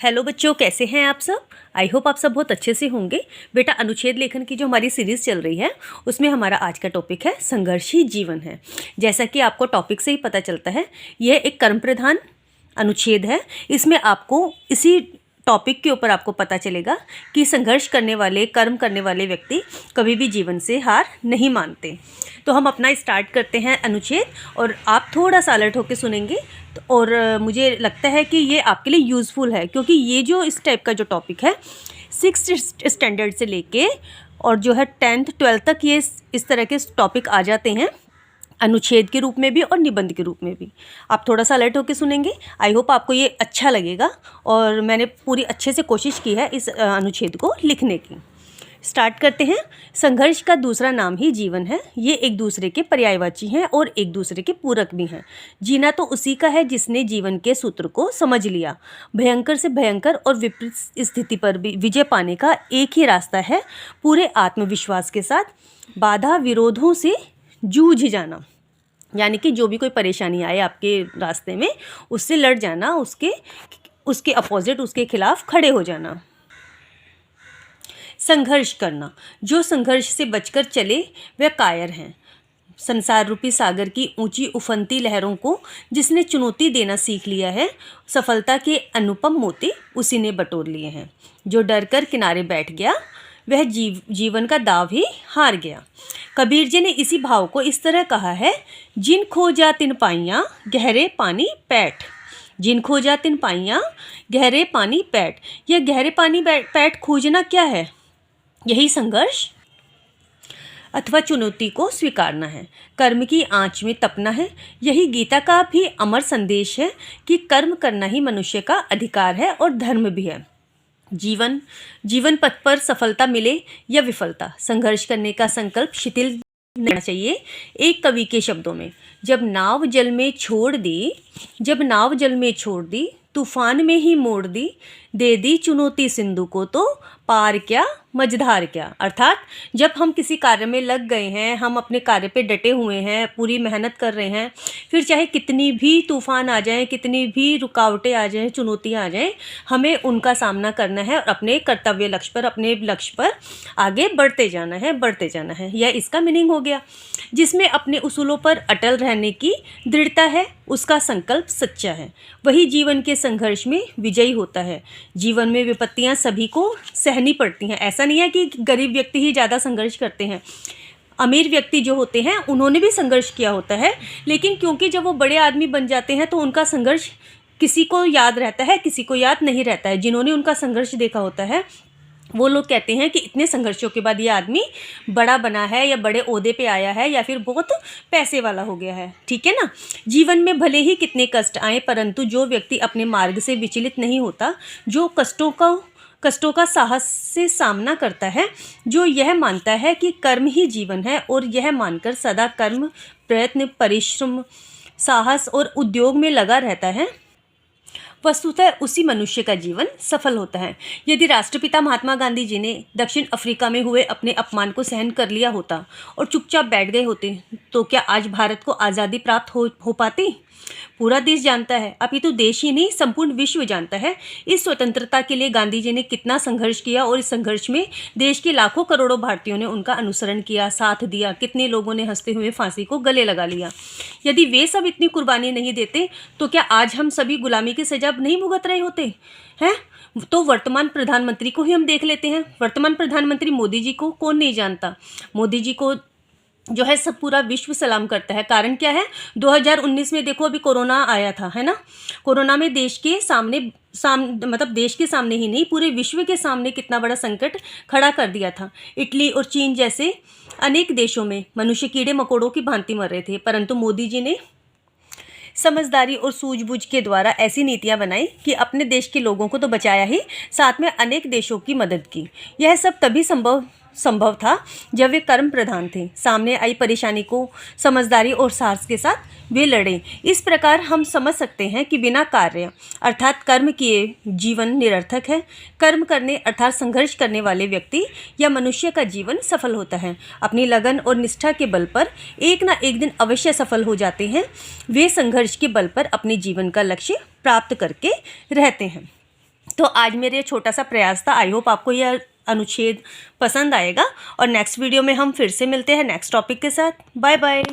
Hello बच्चों, कैसे हैं आप सब। आई होप आप सब बहुत अच्छे से होंगे। बेटा, अनुच्छेद लेखन की जो हमारी सीरीज़ चल रही है उसमें हमारा आज का टॉपिक है संघर्ष ही जीवन है। जैसा कि आपको टॉपिक से ही पता चलता है, यह एक कर्म प्रधान अनुच्छेद है। इसमें आपको इसी टॉपिक के ऊपर आपको पता चलेगा कि संघर्ष करने वाले, कर्म करने वाले व्यक्ति कभी भी जीवन से हार नहीं मानते। तो हम अपना स्टार्ट करते हैं अनुच्छेद, और आप थोड़ा सा अलर्ट होकर सुनेंगे। और मुझे लगता है कि ये आपके लिए यूज़फुल है, क्योंकि ये जो इस टाइप का जो टॉपिक है 6th स्टैंडर्ड से लेके और जो है 10th 12th तक ये इस तरह के टॉपिक आ जाते हैं, अनुच्छेद के रूप में भी और निबंध के रूप में भी। आप थोड़ा सा अलर्ट होकर सुनेंगे। आई होप आपको ये अच्छा लगेगा, और मैंने पूरी अच्छे से कोशिश की है इस अनुच्छेद को लिखने की। स्टार्ट करते हैं। संघर्ष का दूसरा नाम ही जीवन है। ये एक दूसरे के पर्यायवाची हैं और एक दूसरे के पूरक भी हैं। जीना तो उसी का है जिसने जीवन के सूत्र को समझ लिया। भयंकर से भयंकर और विपरीत स्थिति पर भी विजय पाने का एक ही रास्ता है, पूरे आत्मविश्वास के साथ बाधा विरोधों से जूझ जाना। यानी कि जो भी कोई परेशानी आए आपके रास्ते में, उससे लड़ जाना, उसके अपोजिट, उसके खिलाफ खड़े हो जाना। संघर्ष करना, जो संघर्ष से बचकर चले वह कायर हैं। संसार रूपी सागर की ऊंची उफनती लहरों को जिसने चुनौती देना सीख लिया है, सफलता के अनुपम मोती उसी ने बटोर लिए हैं। जो डरकर किनारे बैठ गया वह जीवन का दाव ही हार गया। कबीर जी ने इसी भाव को इस तरह कहा है, जिन खोजा तिन पाइयाँ गहरे पानी पैठ। जिन खोजा तिन पाइयाँ गहरे पानी पैठ। यह गहरे पानी पैठ खोजना क्या है? यही संघर्ष अथवा चुनौती को स्वीकारना है, कर्म की आंच में तपना है। यही गीता का भी अमर संदेश है कि कर्म करना ही मनुष्य का अधिकार है और धर्म भी है। जीवन पथ पर सफलता मिले या विफलता, संघर्ष करने का संकल्प शिथिल नहीं होना चाहिए। एक कवि के शब्दों में, जब नाव जल में छोड़ दी तूफान में ही मोड़ दी, दे दी चुनौती सिंधु को तो पार क्या मझधार क्या। अर्थात जब हम किसी कार्य में लग गए हैं, हम अपने कार्य पे डटे हुए हैं, पूरी मेहनत कर रहे हैं, फिर चाहे कितनी भी तूफान आ जाएं, कितनी भी रुकावटें आ जाएं, चुनौतियां आ जाएं, हमें उनका सामना करना है और अपने कर्तव्य लक्ष्य पर, अपने लक्ष्य पर आगे बढ़ते जाना है। यह इसका मीनिंग हो गया। जिसमें अपने उसूलों पर अटल रहने की दृढ़ता है, उसका संकल्प सच्चा है, वही जीवन के संघर्ष में विजयी होता है। जीवन में विपत्तियां सभी को सहनी पड़ती हैं। ऐसा नहीं है कि गरीब व्यक्ति ही ज़्यादा संघर्ष करते हैं। अमीर व्यक्ति जो होते हैं उन्होंने भी संघर्ष किया होता है, लेकिन क्योंकि जब वो बड़े आदमी बन जाते हैं तो उनका संघर्ष किसी को याद रहता है, किसी को याद नहीं रहता है। जिन्होंने उनका संघर्ष देखा होता है वो लोग कहते हैं कि इतने संघर्षों के बाद ये आदमी बड़ा बना है, या बड़े ओहदे पे आया है, या फिर बहुत पैसे वाला हो गया है। ठीक है ना। जीवन में भले ही कितने कष्ट आए, परंतु जो व्यक्ति अपने मार्ग से विचलित नहीं होता, जो कष्टों का साहस से सामना करता है, जो यह मानता है कि कर्म ही जीवन है, और यह मानकर सदा कर्म, प्रयत्न, परिश्रम, साहस और उद्योग में लगा रहता है, वस्तुतः उसी मनुष्य का जीवन सफल होता है। यदि राष्ट्रपिता महात्मा गांधी जी ने दक्षिण अफ्रीका में हुए अपने अपमान को सहन कर लिया होता और चुपचाप बैठ गए होते, तो क्या आज भारत को आज़ादी प्राप्त हो पाती? पूरा देश जानता है, अभी तो देश ही नहीं संपूर्ण विश्व जानता है, इस स्वतंत्रता के लिए गांधी जी ने कितना संघर्ष किया, और इस संघर्ष में देश के लाखों करोड़ों भारतीयों ने उनका अनुसरण किया, साथ दिया। कितने लोगों ने हंसते हुए फांसी को गले लगा लिया। यदि वे सब इतनी कुर्बानी नहीं देते तो क्या आज हम सभी गुलामी की सजा नहीं भुगत रहे होते हैं? तो वर्तमान प्रधानमंत्री को ही हम देख लेते हैं। वर्तमान प्रधानमंत्री मोदी जी को कौन नहीं जानता। मोदी जी को जो है सब पूरा विश्व सलाम करता है। कारण क्या है? 2019 में देखो, अभी कोरोना आया था, है ना। कोरोना में देश के सामने मतलब देश के सामने ही नहीं, पूरे विश्व के सामने कितना बड़ा संकट खड़ा कर दिया था। इटली और चीन जैसे अनेक देशों में मनुष्य कीड़े मकोड़ों की भांति मर रहे थे, परंतु मोदी जी ने समझदारी और सूझबूझ के द्वारा ऐसी नीतियां बनाई कि अपने देश के लोगों को तो बचाया ही, साथ में अनेक देशों की मदद की। यह सब तभी संभव था जब वे कर्म प्रधान थे। सामने आई परेशानी को समझदारी और साहस के साथ वे लड़े। इस प्रकार हम समझ सकते हैं कि बिना कार्य अर्थात कर्म किए जीवन निरर्थक है। कर्म करने अर्थात संघर्ष करने वाले व्यक्ति या मनुष्य का जीवन सफल होता है। अपनी लगन और निष्ठा के बल पर एक ना एक दिन अवश्य सफल हो जाते हैं। वे संघर्ष के बल पर अपने जीवन का लक्ष्य प्राप्त करके रहते हैं। तो आज मेरे छोटा सा प्रयास था। आई होप आपको यह अनुच्छेद पसंद आएगा और नेक्स्ट वीडियो में हम फिर से मिलते हैं नेक्स्ट टॉपिक के साथ। Bye bye.